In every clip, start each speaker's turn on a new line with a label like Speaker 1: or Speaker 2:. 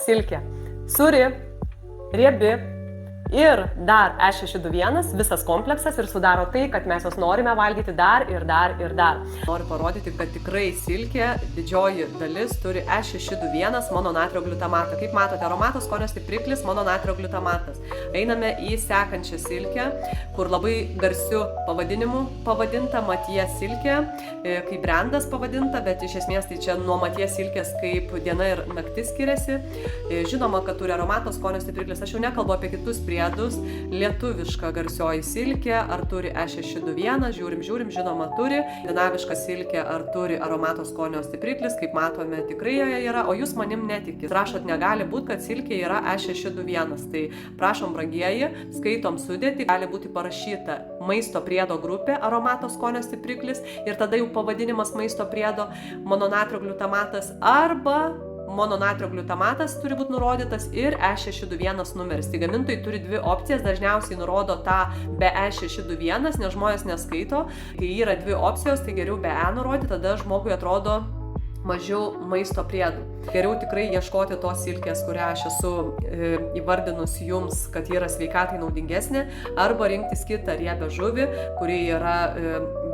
Speaker 1: silkė sūri, riebi ir dar E621, visas kompleksas ir sudaro tai, kad mes jos norime valgyti dar ir dar ir dar. Noriu parodyti, kad tikrai silkė didžioji dalis turi E621 mononatrio gliutamatą. Kaip matote, aromato skonio stipriklis mononatrio gliutamatas. Einame į sekančią silkę, kur labai garsiu pavadinimu pavadinta Matija silkė, kaip brandas pavadinta, bet iš esmės tai čia nuo Matija silkės kaip diena ir naktis skiriasi. Žinoma, kad turi aromato skonio stipriklis. Aš jau nekalbu apie kitus priedus, lietuviška garsioji silkė, ar turi E621, žiūrim, žinoma turi, dinaviška silkė, ar turi aromato skonio stipriklis, kaip matome tikrai joje yra, o jūs manim netikit. Rašot, negali būti, kad silkė yra E621, tai prašom brangieji, skaitom sudėtį, gali būti parašyta maisto priedo grupė aromato skonio stipriklis ir tada jau pavadinimas maisto priedo mononatrio gliutamatas arba mononatrio gliutamatas turi būti nurodytas ir E621 numeris. Tai gamintojai turi dvi opcijas, dažniausiai nurodo tą be E621, nes žmonės neskaito. Kai yra dvi opcijos, tai geriau be E nurodyti, tada žmogui atrodo mažiau maisto priedų. Geriau tikrai ieškoti tos silkės, kurią aš esu įvardinus jums, kad yra sveikatai naudingesnė, arba rinktis kitą riebę žuvį, kuri yra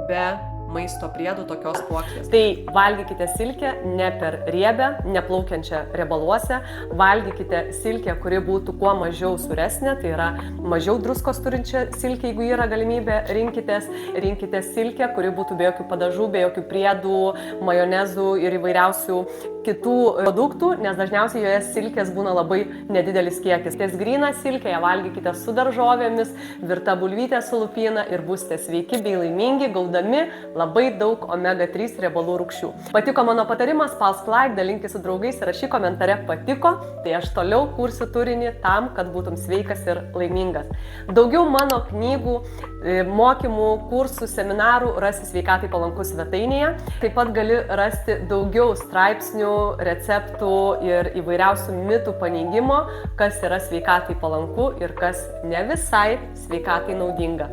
Speaker 1: be maisto priedų tokios puoklės. Tai valgykite silkę ne per riebę, neplaukiančią riebaluose, valgykite silkę, kuri būtų kuo mažiau sūresnė, tai yra mažiau druskos turinčią silkę, jeigu yra galimybė, rinkite silkę, kuri būtų be jokių padažų, be jokių priedų, majonezų ir įvairiausių kitų produktų, nes dažniausiai joje silkės būna labai nedidelis kiekis. Ties gryną silkę valgykite su daržovėmis, virta bulvytė su lupyna ir būsite sveiki bei laimingi, gaudami labai daug omega-3 riebalų rūgščių. Patiko mano patarimas, spausk like, dalinkis su draugais ir rašyk komentare patiko, tai aš toliau kursiu turinį tam, kad būtum sveikas ir laimingas. Daugiau mano knygų, mokymų, kursų, seminarų rasi sveikatai palankų svetainėje. Taip pat gali rasti daugiau straipsnių, receptų ir įvairiausių mitų paneigimo, kas yra sveikatai palanku ir kas ne visai sveikatai naudinga.